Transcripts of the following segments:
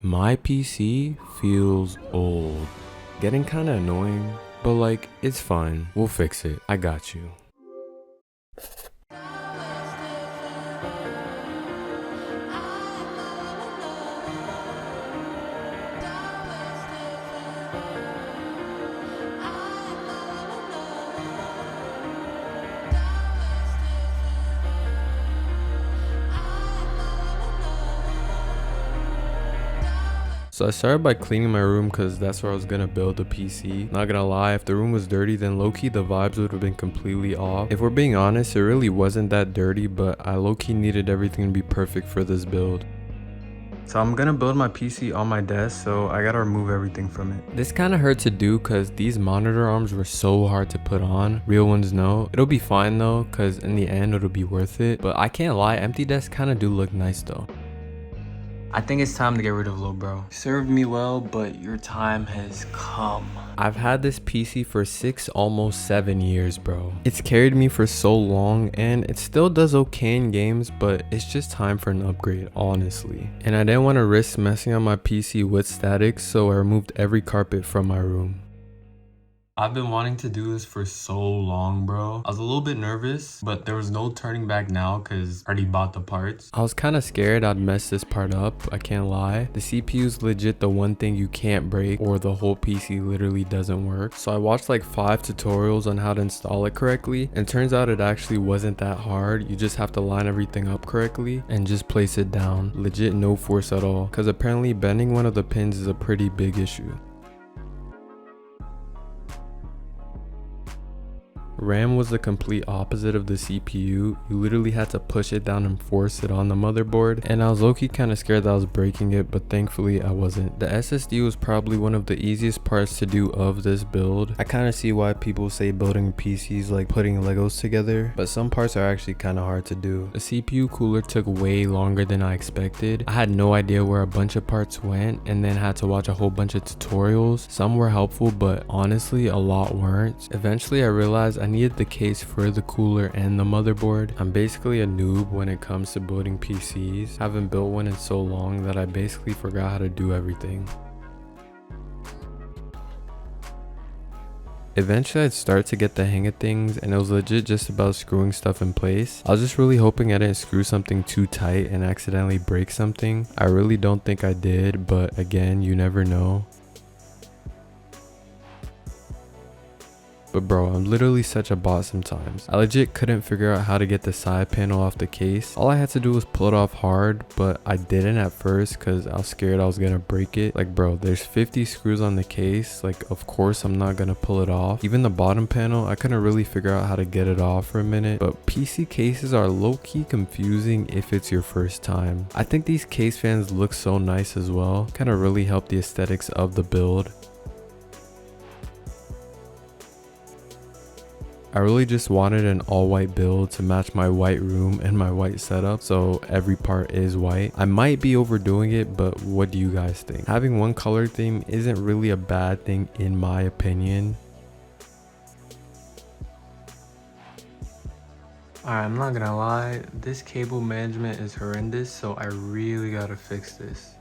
My PC feels old. Getting kinda annoying, but like, it's fine. We'll fix it. I got you. So I started by cleaning my room because that's where I was gonna build the PC. Not gonna lie, if the room was dirty, then low-key the vibes would have been completely off. If we're being honest, it really wasn't that dirty, but I low-key needed everything to be perfect for this build. So I'm gonna build my PC on my desk, so I gotta remove everything from it. This kind of hurt to do because these monitor arms were so hard to put on. Real ones know. It'll be fine though, because in the end it'll be worth it. But I can't lie, empty desks kind of do look nice though. I think it's time to get rid of Lil Bro. Served me well, but your time has come. I've had this PC for 6, almost 7 years, bro. It's carried me for so long, and it still does okay in games, but it's just time for an upgrade, honestly. And I didn't want to risk messing up my PC with static, so I removed every carpet from my room. I've been wanting to do this for so long, bro. I was a little bit nervous, but there was no turning back now because I already bought the parts. I was kind of scared I'd mess this part up, I can't lie. The CPU is legit the one thing you can't break, or the whole PC literally doesn't work. So I watched like 5 tutorials on how to install it correctly, and turns out it actually wasn't that hard. You just have to line everything up correctly and just place it down. Legit no force at all, because apparently bending one of the pins is a pretty big issue. RAM was the complete opposite of the CPU. You literally had to push it down and force it on the motherboard, and I was low-key kind of scared that I was breaking it, but thankfully I wasn't. The SSD was probably one of the easiest parts to do of this build. I kind of see why people say building PCs like putting Legos together, but some parts are actually kind of hard to do. The CPU cooler took way longer than I expected. I had no idea where a bunch of parts went, and then had to watch a whole bunch of tutorials. Some were helpful, but honestly a lot weren't. Eventually I realized I needed the case for the cooler and the motherboard. I'm basically a noob when it comes to building PCs. I haven't built one in so long that I basically forgot how to do everything. Eventually I'd start to get the hang of things, and it was legit just about screwing stuff in place. I was just really hoping I didn't screw something too tight and accidentally break something. I really don't think I did, but again, you never know. But bro, I'm literally such a bot sometimes. I legit couldn't figure out how to get the side panel off the case. All I had to do was pull it off hard, but I didn't at first because I was scared I was gonna break it. Like bro, there's 50 screws on the case. Like of course I'm not gonna pull it off. Even the bottom panel, I couldn't really figure out how to get it off for a minute. But PC cases are low-key confusing if it's your first time. I think these case fans look so nice as well. Kind of really help the aesthetics of the build. I really just wanted an all-white build to match my white room and my white setup, so every part is white. I might be overdoing it, but what do you guys think? Having one color theme isn't really a bad thing in my opinion. Alright, I'm not gonna lie, this cable management is horrendous, so I really gotta fix this.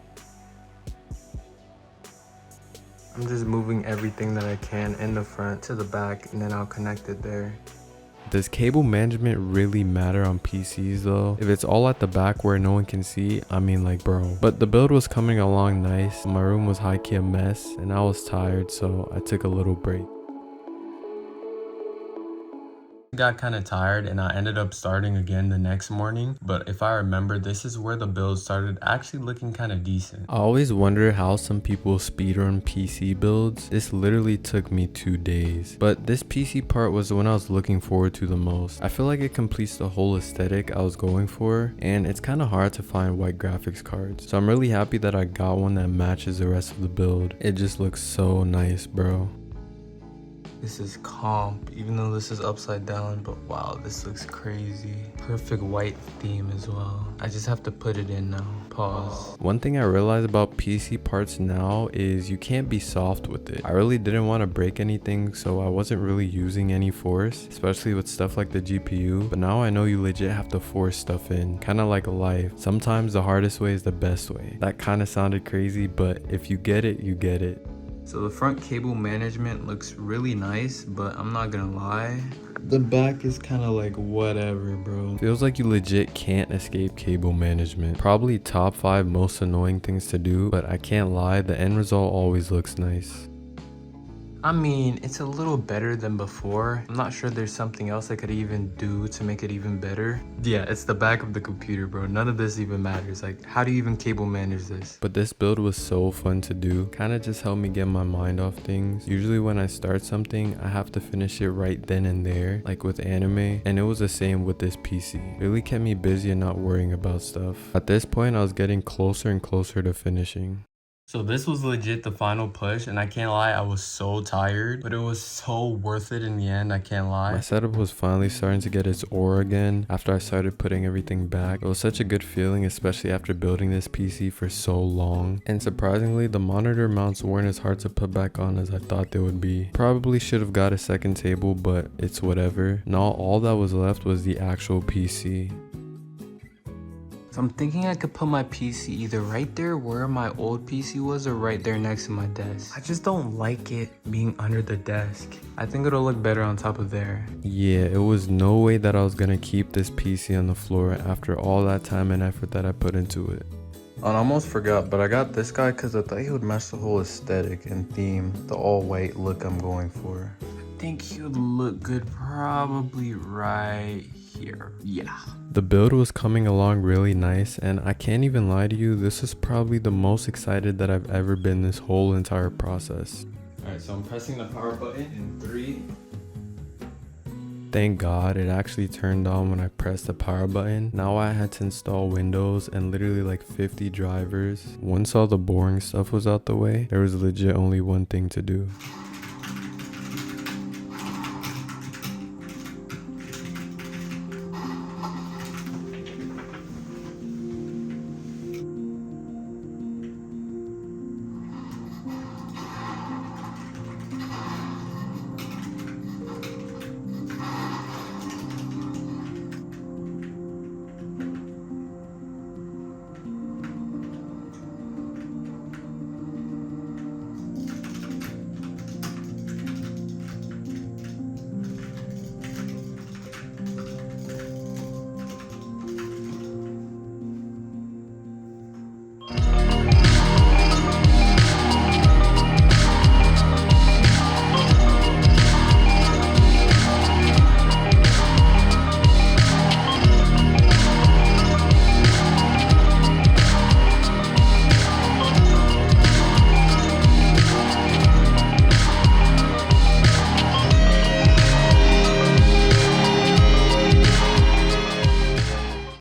I'm just moving everything that I can in the front to the back, and then I'll connect it there. Does cable management really matter on PCs though? If it's all at the back where no one can see, I mean like bro. But the build was coming along nice. My room was high-key a mess, and I was tired, so I took a little break. Got kind of tired, and I ended up starting again the next morning, but if I remember, this is where the build started actually looking kind of decent. I always wonder how some people speedrun PC builds. This literally took me 2 days, but this PC part was the one I was looking forward to the most. I feel like it completes the whole aesthetic I was going for, and it's kind of hard to find white graphics cards, so I'm really happy that I got one that matches the rest of the build. It just looks so nice, bro. This is comp, even though this is upside down, but wow, this looks crazy. Perfect white theme as well. I just have to put it in now. Pause. One thing I realized about PC parts now is you can't be soft with it. I really didn't want to break anything, so I wasn't really using any force, especially with stuff like the GPU. But now I know you legit have to force stuff in, kind of like life. Sometimes the hardest way is the best way. That kind of sounded crazy, but if you get it, you get it. So the front cable management looks really nice, but I'm not gonna lie, the back is kind of like whatever, bro. Feels like you legit can't escape cable management. Probably top 5 most annoying things to do, but I can't lie, the end result always looks nice. I mean, it's a little better than before. I'm not sure there's something else I could even do to make it even better. Yeah, it's the back of the computer, bro. None of this even matters. Like, how do you even cable manage this? But this build was so fun to do. Kind of just helped me get my mind off things. Usually when I start something, I have to finish it right then and there, like with anime. And it was the same with this PC. Really kept me busy and not worrying about stuff. At this point, I was getting closer and closer to finishing. So this was legit the final push, and I can't lie, I was so tired, but it was so worth it in the end, I can't lie. My setup was finally starting to get its aura again after I started putting everything back. It was such a good feeling, especially after building this PC for so long. And surprisingly, the monitor mounts weren't as hard to put back on as I thought they would be. Probably should have got a second table, but it's whatever. Now all that was left was the actual PC. So I'm thinking I could put my PC either right there where my old PC was or right there next to my desk. I just don't like it being under the desk. I think it'll look better on top of there. Yeah, it was no way that I was gonna keep this PC on the floor after all that time and effort that I put into it. I almost forgot, but I got this guy because I thought he would match the whole aesthetic and theme, the all white look I'm going for. I think he would look good probably right here. Yeah. The build was coming along really nice, and I can't even lie to you, this is probably the most excited that I've ever been this whole entire process. Alright, so I'm pressing the power button in 3. Thank God it actually turned on when I pressed the power button. Now I had to install Windows and literally like 50 drivers. Once all the boring stuff was out the way, there was legit only one thing to do.